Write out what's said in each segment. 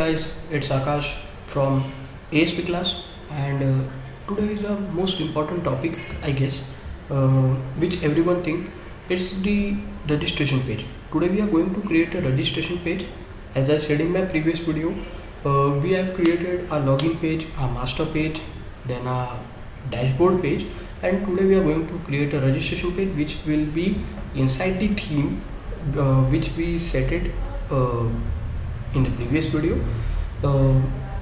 guys, it's Akash from ASP class, and today is the most important topic, I guess, which everyone think it's the registration page. Today we are going to create a registration page. As I said in my previous video, we have created a login page, a master page, then a dashboard page, and today we are going to create a registration page which will be inside the theme which we set it in the previous video.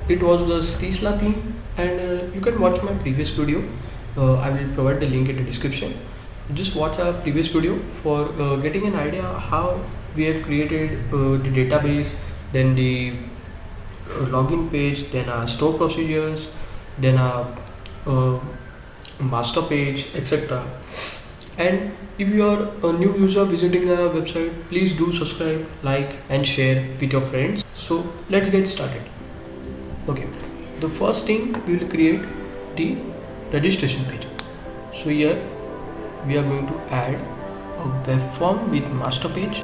It was the Stisla theme, and you can watch my previous video. I will provide the link in the description. Just watch our previous video for getting an idea how we have created the database, then the login page, then our store procedures, then our master page, etc. And if you are a new user visiting our website, please do subscribe, like, and share with your friends. So let's get started. Okay, the first thing we will create the registration page. So here we are going to add a web form with master page.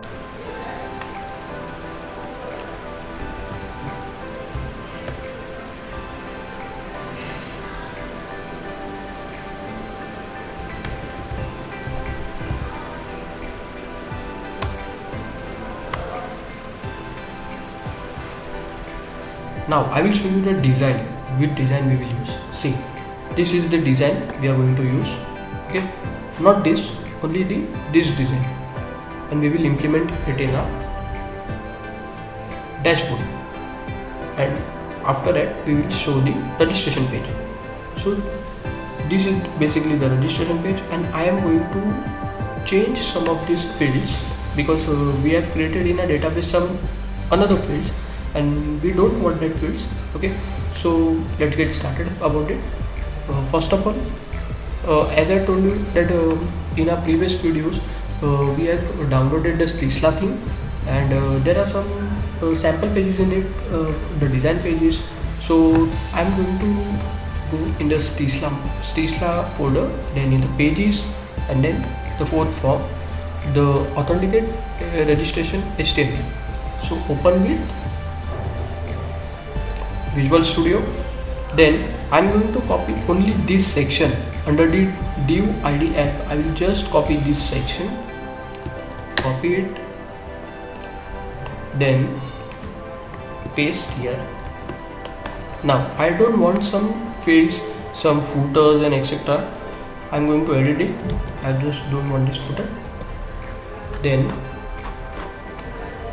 Now I will show you the design, which design we will use. See, this is the design we are going to use. Okay, not this, only this design, and we will implement it in a dashboard. And after that, we will show the registration page. So this is basically the registration page, and I am going to change some of these fields because we have created in a database some another fields, and we don't want that fields. Okay, so let's get started about it. First of all, as I told you that in our previous videos, we have downloaded the Stisla theme, and there are some sample pages in it, the design pages. So I'm going to go in the Stisla folder, then in the pages, and then the fourth form, the authenticate registration HTML. So open with Visual Studio. Then I'm going to copy only this section under the div id app. I will just copy this section, copy it, then paste here. Now I don't want some fields, some footers and etc. I'm going to edit it. I just don't want this footer. Then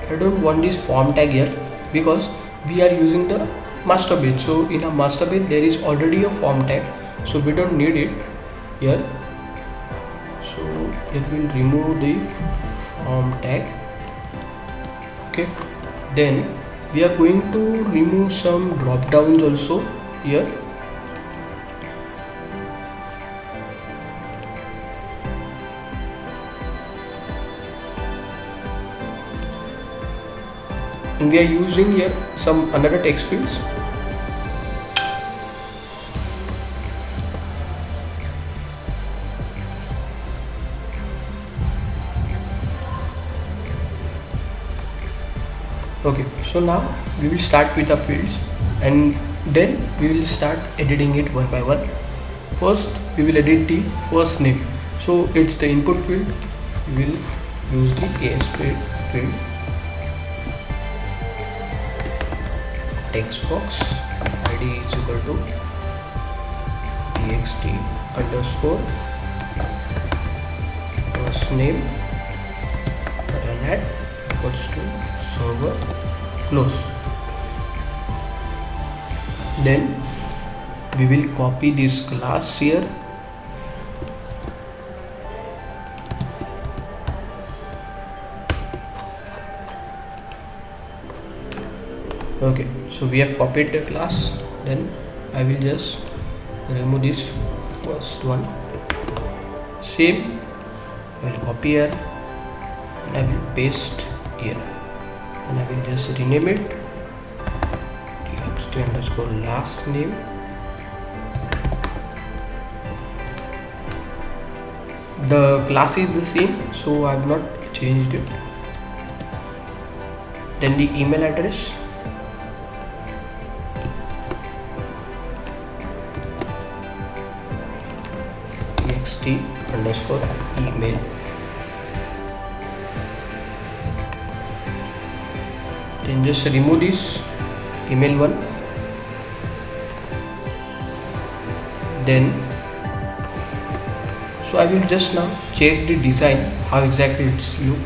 I don't want this form tag here because we are using the master page. So in a master page there is already a form tag, so we don't need it here. So it will remove the form tag. Okay, then we are going to remove some drop downs also here. And we are using here some another text fields. Okay, so now we will start with the fields, and then we will start editing it one by one. First we will edit the first name. So it's the input field. We will use the ASP field. Text box id is equal to txt underscore first name run at equals to server close. Then we will copy this class here. Okay, so we have copied the class. Then I will just remove this first one. Same, I will copy here, and I will paste here, and I will just rename it txt underscore last name. The class is the same, so I have not changed it. Then the email address, txt underscore email. Then just remove this email one. Then so I will just now check the design, how exactly it's look.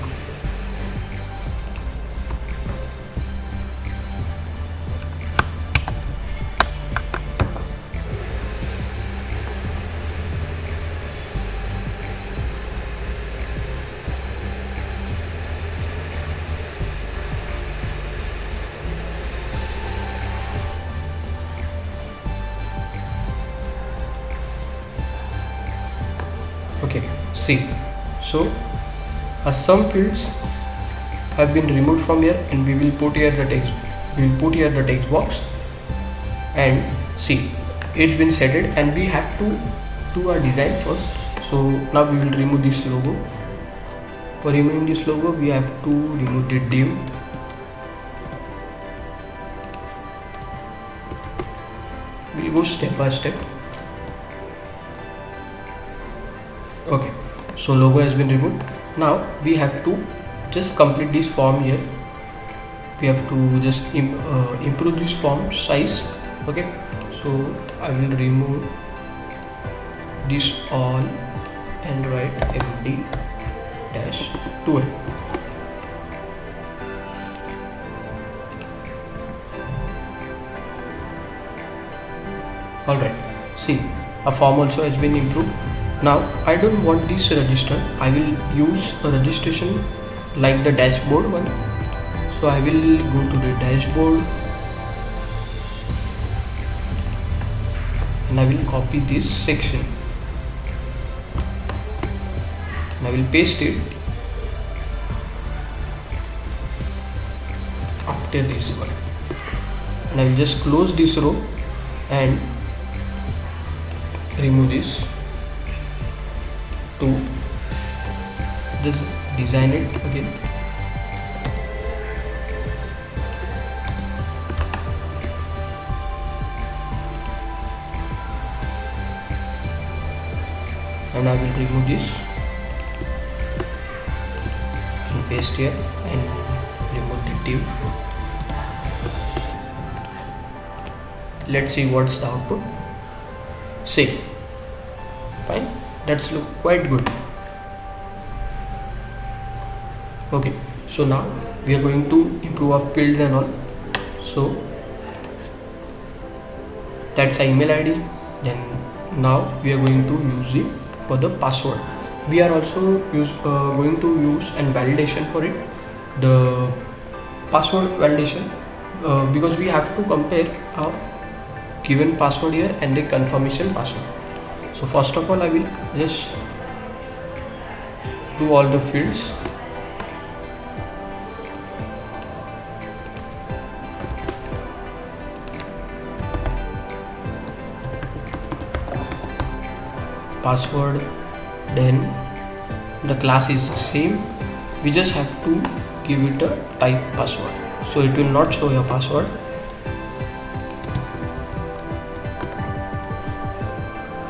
Okay, see, so some fields have been removed from here, and we will put here the text. We will put here the text box, and see, it's been setted, and we have to do our design first. So now we will remove this logo. For removing this logo, we have to remove the div. We'll go step by step. Okay, so logo has been removed. Now we have to just complete this form here. We have to just improve this form size. Okay, so I will remove this all and write md-12. Alright, see, a form also has been improved. Now I don't want this register. I will use a registration like the dashboard one. So I will go to the dashboard, and I will copy this section, and I will paste it after this one, and I will just close this row and remove this to just design it again. And I will remove this and paste here and remove the div. Let's see what's the output. See, fine, that's look quite good. Okay, so now we are going to improve our fields and all. So that's our email ID. Then now we are going to use it for the password. We are also going to use and validation for it, the password validation, because we have to compare our given password here and the confirmation password. So first of all, I will just do all the fields. Password, then the class is the same. We just have to give it a type password, so it will not show your password.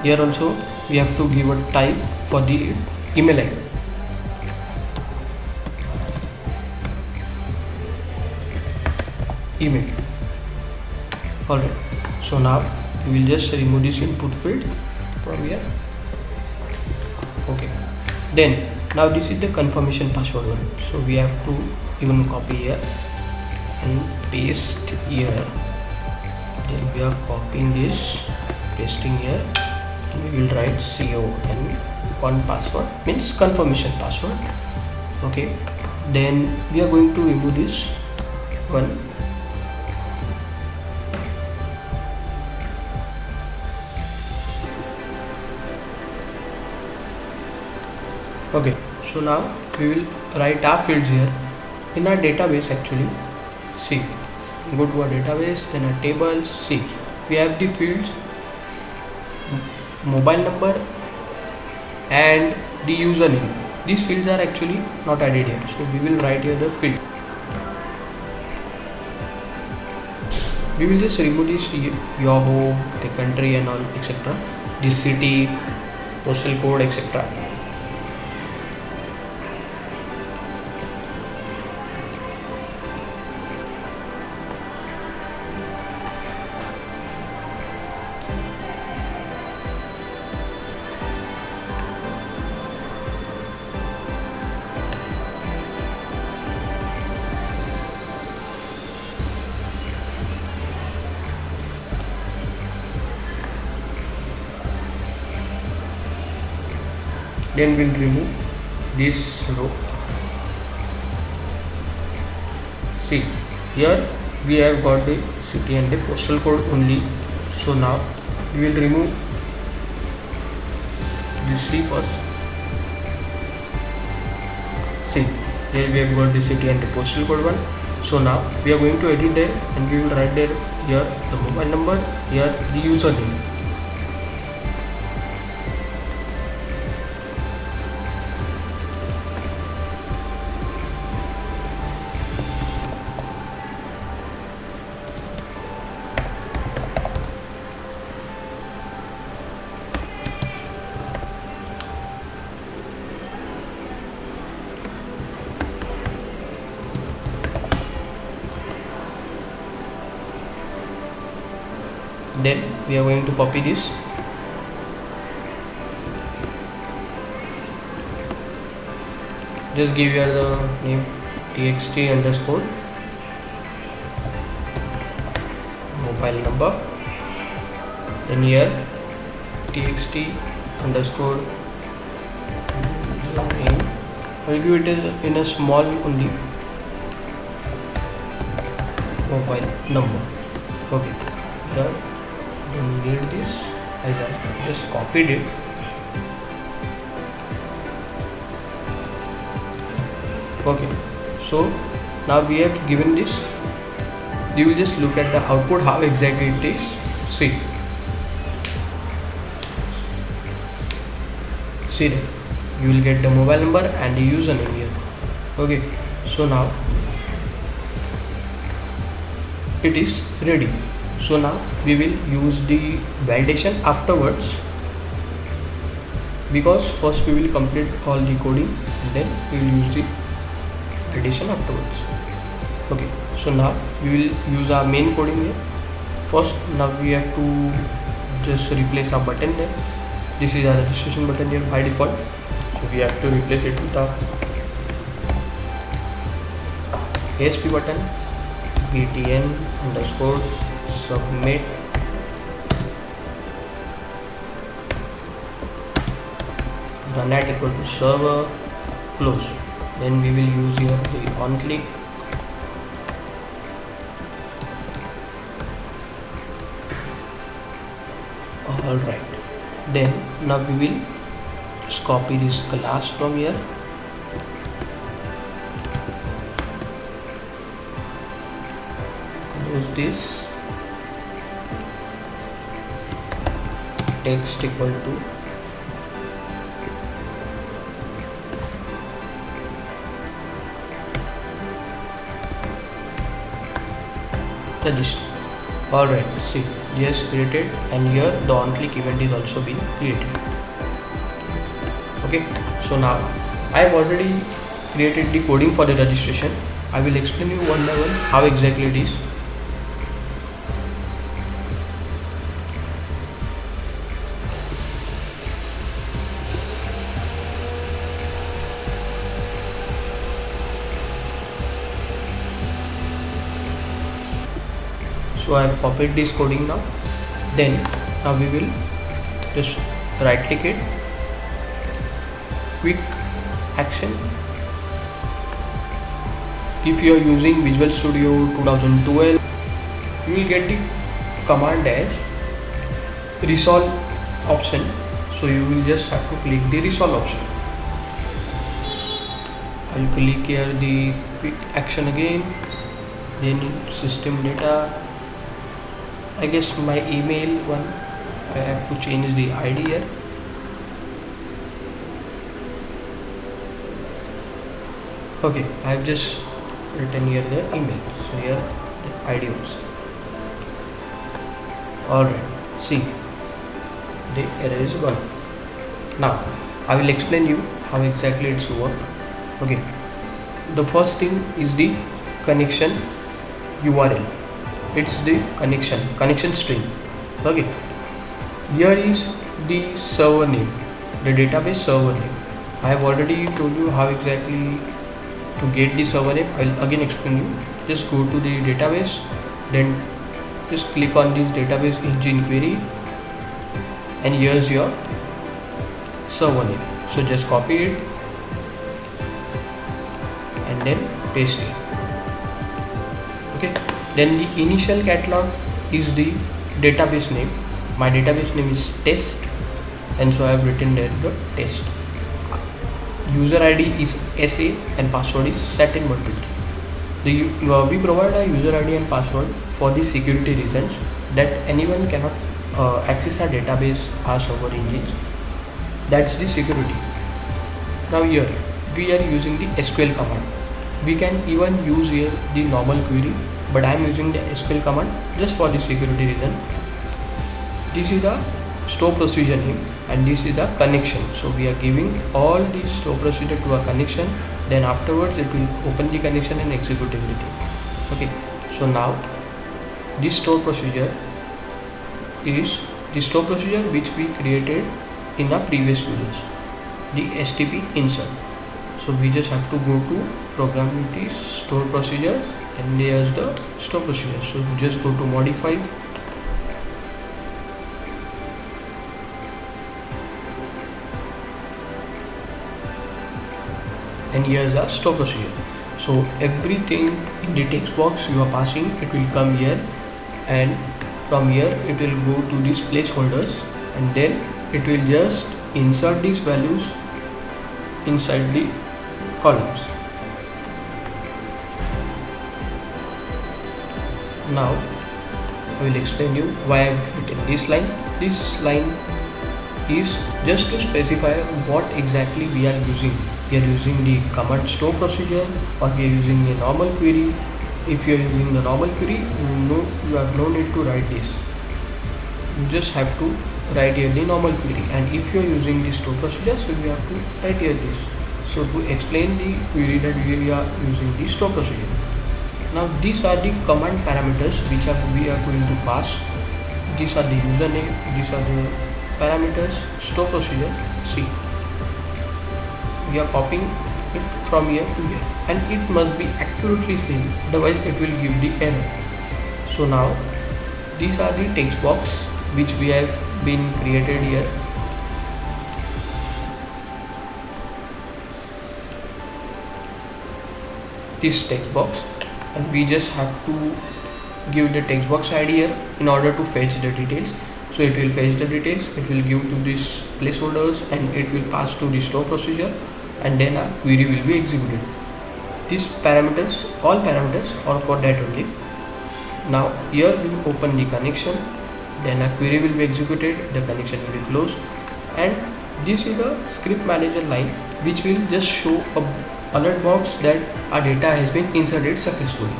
Here also we have to give a type for the email ID. Email. Alright, so now we will just remove this input field from here. Okay, then now this is the confirmation password one, so we have to even copy here and paste here. Then we are copying this, pasting here. We will write con1 password, means confirmation password. Okay, then we are going to remove this one. Okay, so now we will write our fields here in our database. Actually, see, go to our database, then our tables. See, we have the fields mobile number and the username. These fields are actually not added here, so we will write here the field. We will just remove this your home, the country and all, etc. This city, postal code, etc. Then we'll remove this row. See, here we have got the city and the postal code only. So now we will remove this C first. See, here we have got the city and the postal code one. So now we are going to edit there, and we will write there here the mobile number, here the username. Then we are going to copy this. Just give here the name txt underscore mobile number. Then here txt underscore username. I'll give it in a small only, mobile number. Okay, here don't need this as I just copied it. Okay, so now we have given this. You will just look at the output, how exactly it is. See there, you will get the mobile number and the username here. Okay, so now it is ready. So now we will use the validation afterwards, because first we will complete all the coding and then we will use the validation afterwards. Okay, so now we will use our main coding here. First, now we have to just replace our button there. This is our registration button here by default, so we have to replace it with our ASP button, btn underscore submit run at equal to server close. Then we will use here the on click. Alright, then now we will just copy this class from here. Close this. Text equal to register. Alright, see, yes, created, and here the on click event is also been created. Okay, so now I have already created the coding for the registration. I will explain you one by one how exactly it is. So I have copied this coding now. Then now we will just right click it, quick action. If you are using Visual Studio 2012, you will get the command as resolve option. So you will just have to click the resolve option. I'll click here the quick action again, then system data. I guess my email one, I have to change the ID here. Okay, I have just written here the email, so here the ID also. Alright, see, the error is gone. Now I will explain you how exactly it's work. Okay, the first thing is the connection URL. It's the connection string. Okay, here is the server name, the database server name. I have already told you how exactly to get the server name. I'll again explain you. Just go to the database, then just click on this database engine query, and here's your server name. So just copy it and then paste it. Okay, then the initial catalog is the database name. My database name is test, and so I have written there the test. User ID is SA and password is set123. We provide a user ID and password for the security reasons, that anyone cannot access our database, our server engines. That's the security. Now here we are using the SQL command. We can even use here the normal query, but I am using the SQL command just for the security reason. This is the store procedure name and this is the connection. So we are giving all the store procedure to a connection, then afterwards it will open the connection and execute everything. Okay, so now this store procedure is the store procedure which we created in our previous videos, the STP insert. So we just have to go to programmability store procedures and there's the store procedure. So we just go to modify, and here's our store procedure. So everything in the text box you are passing, it will come here, and from here it will go to these placeholders, and then it will just insert these values inside the columns. Now I will explain you why I have written this line. This line is just to specify what exactly we are using. We are using the command store procedure or we are using a normal query. If you are using the normal query, you have no need to write this. You just have to write here the normal query, and if you are using the store procedure, so you have to write here this. So to explain the query that we are using the store procedure. Now these are the command parameters which we are going to pass. These are the username, these are the parameters, store procedure. See, we are copying it from here to here, and it must be accurately same, otherwise it will give the error. So now these are the text box which we have been created here. This text box, and we just have to give the text box ID here in order to fetch the details. So it will fetch the details, it will give to these placeholders, and it will pass to the store procedure, and then a query will be executed. These parameters, all parameters are for that only. Now here we open the connection, then a query will be executed, the connection will be closed, and this is a script manager line which will just show a alert box that our data has been inserted successfully.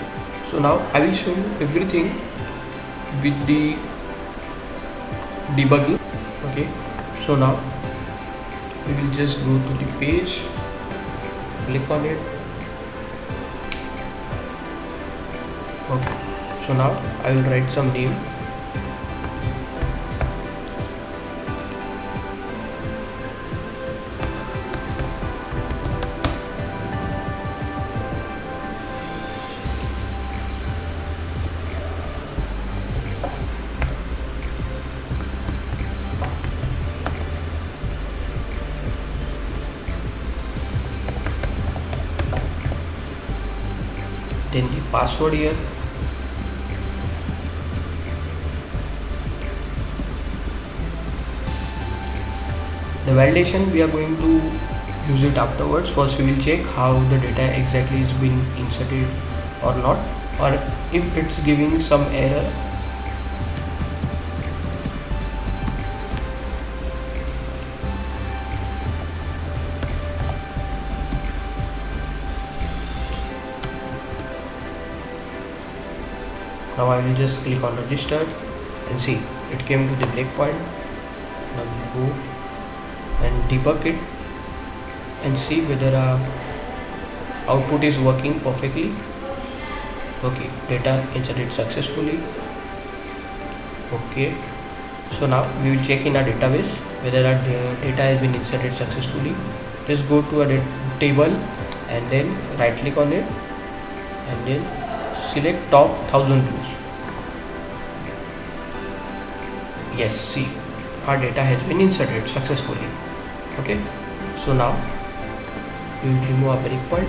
So now I will show you everything with the debugging. Okay, so now we will just go to the page, click on it. Okay, so now I will write some name. Then the password here, the validation we are going to use it afterwards. First we will check how the data exactly is being inserted or not, or if it's giving some error. Now I will just click on register and see it came to the breakpoint. Now we go and debug it and see whether our output is working perfectly. Okay, data inserted successfully. Okay, so now we will check in our database whether our data has been inserted successfully. Just go to a table and then right click on it and then select top 1000 rows. Yes, see, our data has been inserted successfully. Okay, so now we will remove our breakpoint.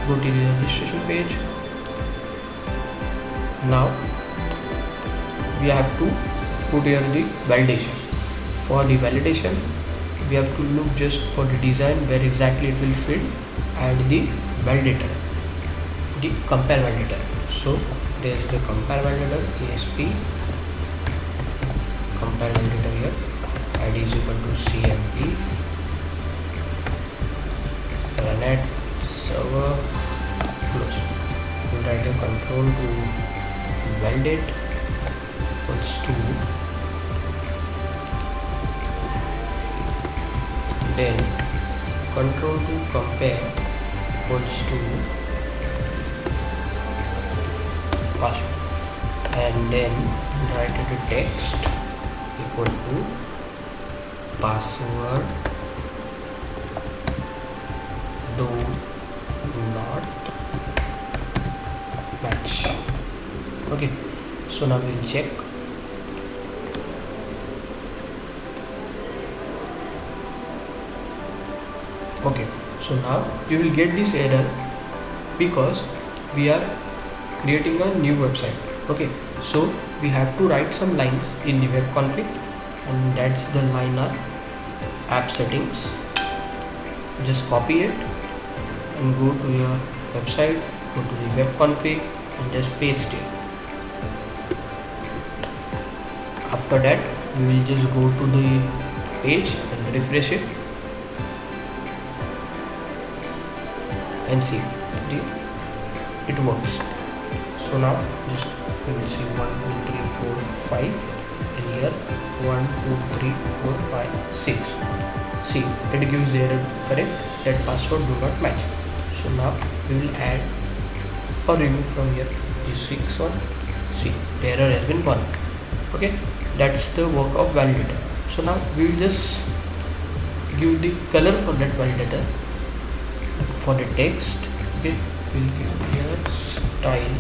Go to the registration page. Now we have to put here the validation. For the validation, we have to look just for the design where exactly it will fit, and the validator, the compare validator. So there is the compare validator, ASP compare validator here. ID is equal to CMP run at server close. We will write a control to validate equals to, then control to compare equals to password, and then write it to text equal to password do not match. Okay, so now we'll check. Okay, so now you will get this error because we are creating a new website. Okay, so we have to write some lines in the web config, and that's the line are app settings. Just copy it and go to your website, go to the web config and just paste it. After that, we will just go to the page and refresh it and see it works. So now just we will see 1 2 3 4 5, and here 1 2 3 4 5 6. See, it gives the error correct that password do not match. So now we will add or remove from here the 6 one. See, the error has been gone. Okay, that's the work of validator. So now we will just give the color for that validator. For the text, okay, we'll give here style,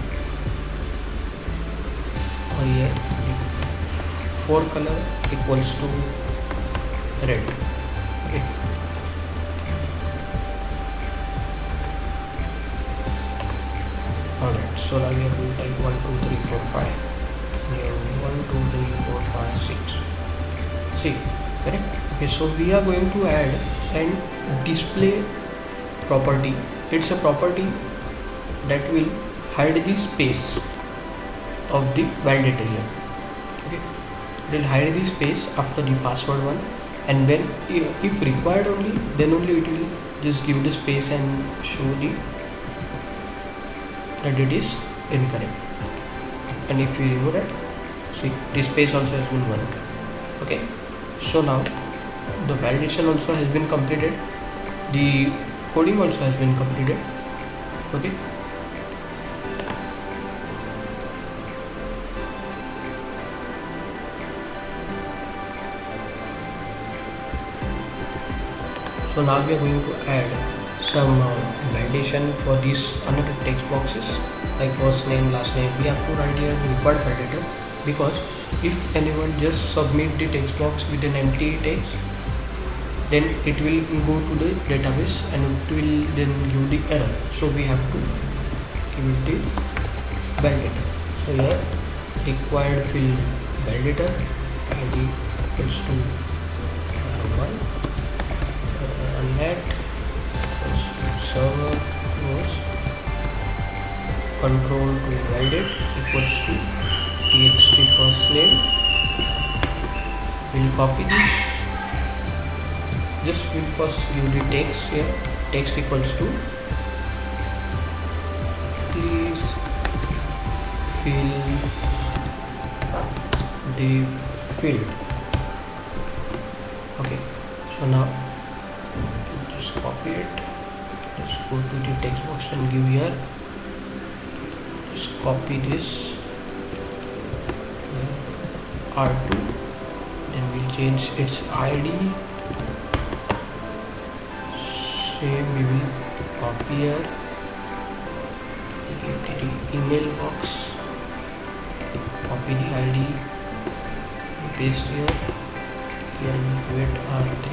or here the for color equals to red. Okay, alright, so now we have to type 1 2 3 4 5. Here 1 2 3 4 5 6. See, correct? Okay, so we are going to add and display property. It's a property that will hide the space of the validator here. Okay, it will hide the space after the password one, and when if required only, then only it will just give the space and show the that it is incorrect. And if you remove that, see, the space also has been gone. Okay, so now the validation also has been completed, the coding also has been completed. Okay, so now we are going to add some validation for these another text boxes like first name, last name. We have to write here the required validator, because if anyone just submit the text box with an empty text, then it will go to the database and it will then give the error. So we have to give it the validator. So here required field validator ID equals to 1, net equals to server close, control to validate equals to txt first name. We'll copy this. Just we'll first give the text here. Text equals to please fill the field. So now just copy it, just go to the text box and give here, just copy this R2, then we'll change its ID. Same we will copy here, give the email box, copy the ID, paste here, here we will give it R3,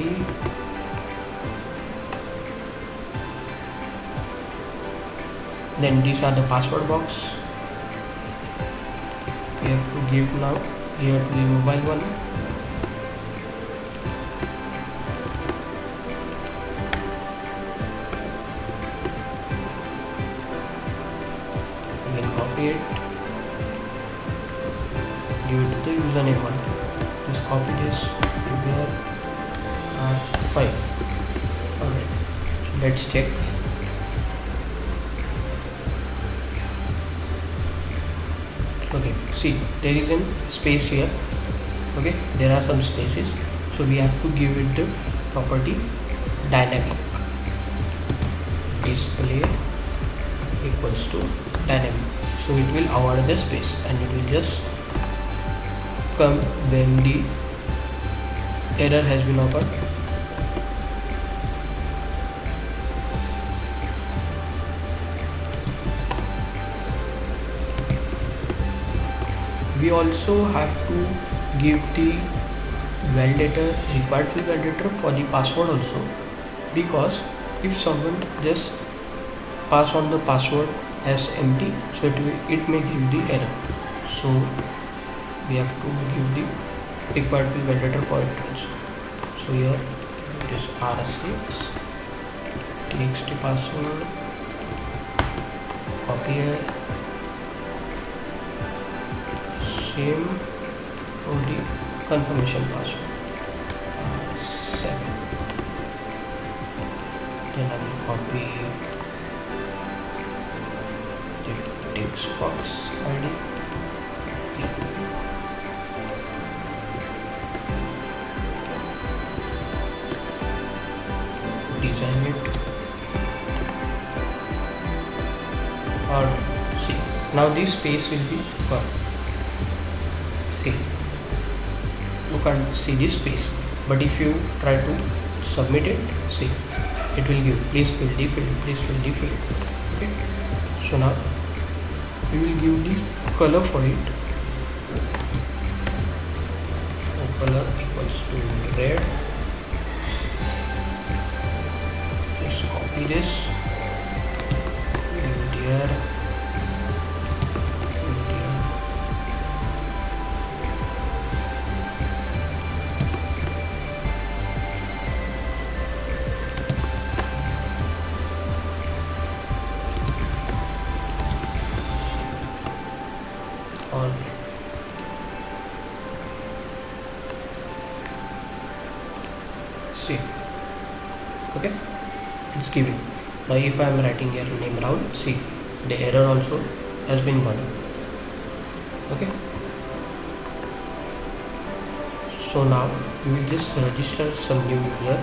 then these are the password box we have to give now here to the mobile one. Again copy it, give it to the username one, just copy this, give here R5. Alright, so let's check. Okay, see there is a space here. Okay, there are some spaces, so we have to give it the property dynamic. Display equals to dynamic, so it will avoid the space and it will just come when the error has been occurred. We also have to give the validator, required field validator for the password also, because if someone just pass on the password as empty, so it may give the error. So we have to give the required field validator for it also. So here it is R6 txt password, copy here, same for the confirmation password R7, then I will copy the text box ID here. Design it. Alright, see now this space will be gone. See, you can't see this space, but if you try to submit it, see it will give please fill the field, please fill the field. Okay, so now we will give the color for it. So color equals to red. Just copy this, give it here, give it here. Alright. See, okay, it's giving. Now if I am writing here name Rahul, see the error also has been gone. Okay, so now we will just register some new user.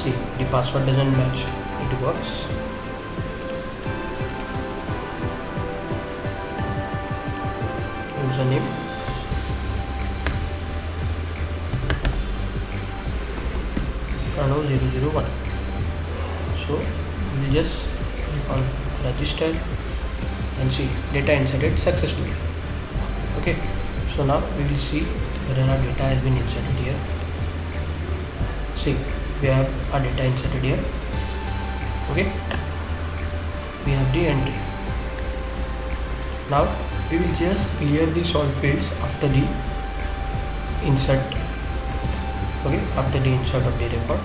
See, the password doesn't match, it works. Username, Pranav001. So we will just click on register and see data inserted successfully. Okay, so now we will see whether our data has been inserted here. See, we have our data inserted here. Okay, we have the entry. Now we will just clear the solved fields after the insert Okay, after the insert of the record,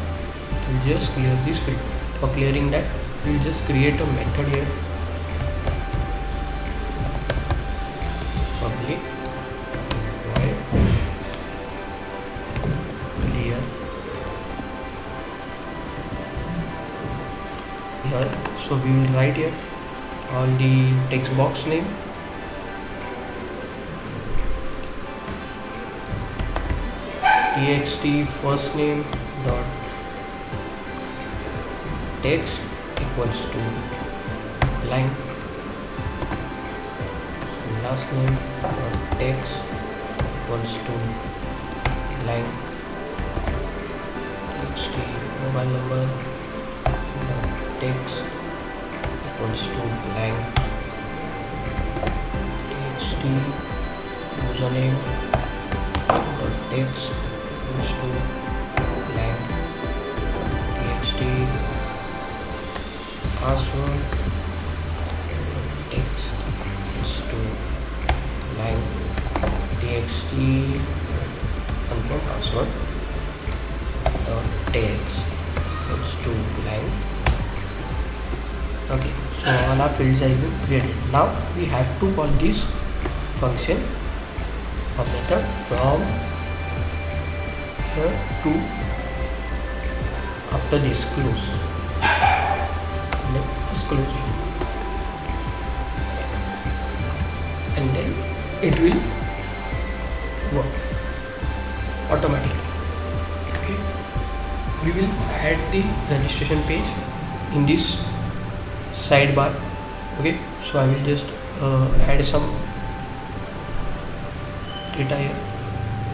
we'll just clear this field. For clearing that, we'll just create a method here. Public void clear here. So we will write here all the text box name, txt first name dot text equals to line, last name dot text equals to line, txt mobile number dot text equals to line, txt username dot text equals to line, txt password text equals to line, txt confirm password dot text equals to line. Okay, so all our fields have been created. Now we have to call this function or method from here to after this close. Then this closing, and then it will work automatically. Okay, we will add the registration page in this sidebar. Okay, so I will just add some data here.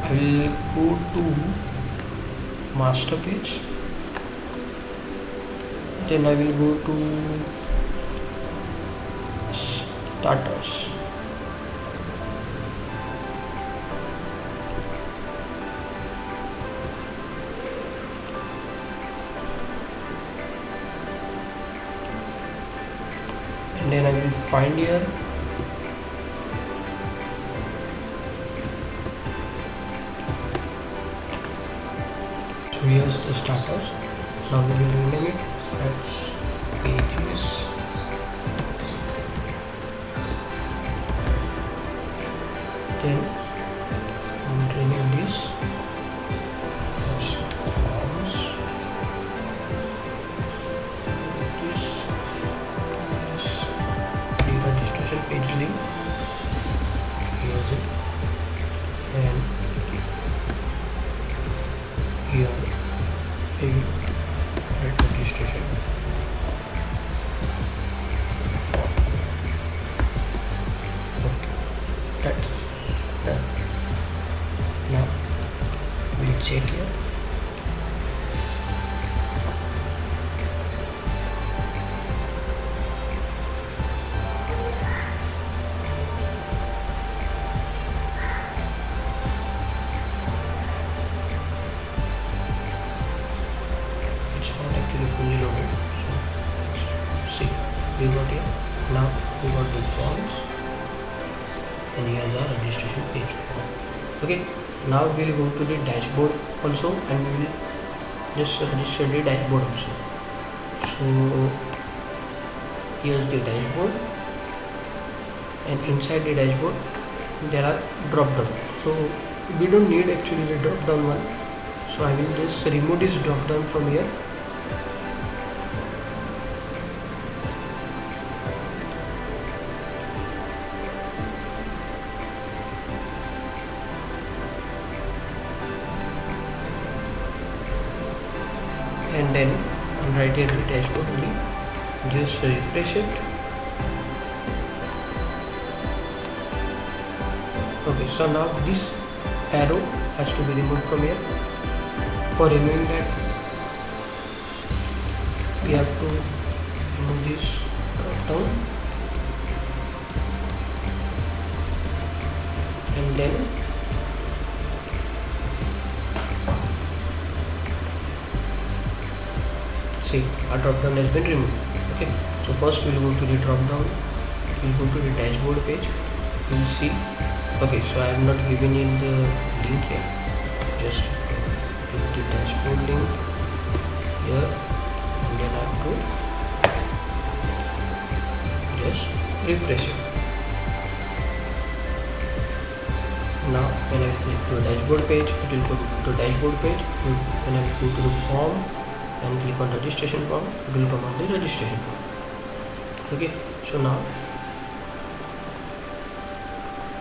I will go to master page, then I will go to starters. And then I will find here so here's the starters. Now we will rename it as pages. Then we will rename this as forms. This is the registration page link. Here's it, and here a registration form. Okay, that's done. Now we'll check here. It's not actually fully loaded. So, see, we got here. Now we got the forms, and here's our registration page form. Okay, now we'll go to the dashboard also, and we will just register the dashboard also. So here's the dashboard, and inside the dashboard there are drop down. So we don't need actually the drop down one, so I will just remove this drop down from here. And then right here the dashboard only, just refresh it. Okay, so now this arrow has to be removed from here. For removing that, we have to remove this drop down, and then see, our drop down has been removed. Okay, so first we'll go to the drop down, we'll go to the dashboard page, you'll see. Okay, so I have not given in the link here, just click the downloading here, and then I have to just refresh it. Now when I click to the dashboard page, it will go to dashboard page. When I go to the form and click on registration form, it will come on the registration form. Okay, so now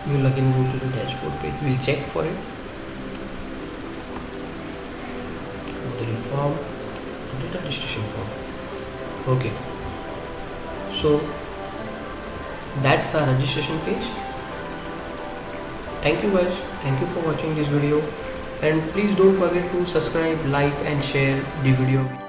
we will again go to the dashboard page. We will check for it. The form and the registration form. Okay, so that's our registration page. Thank you guys, thank you for watching this video, and please don't forget to subscribe, like and share the video.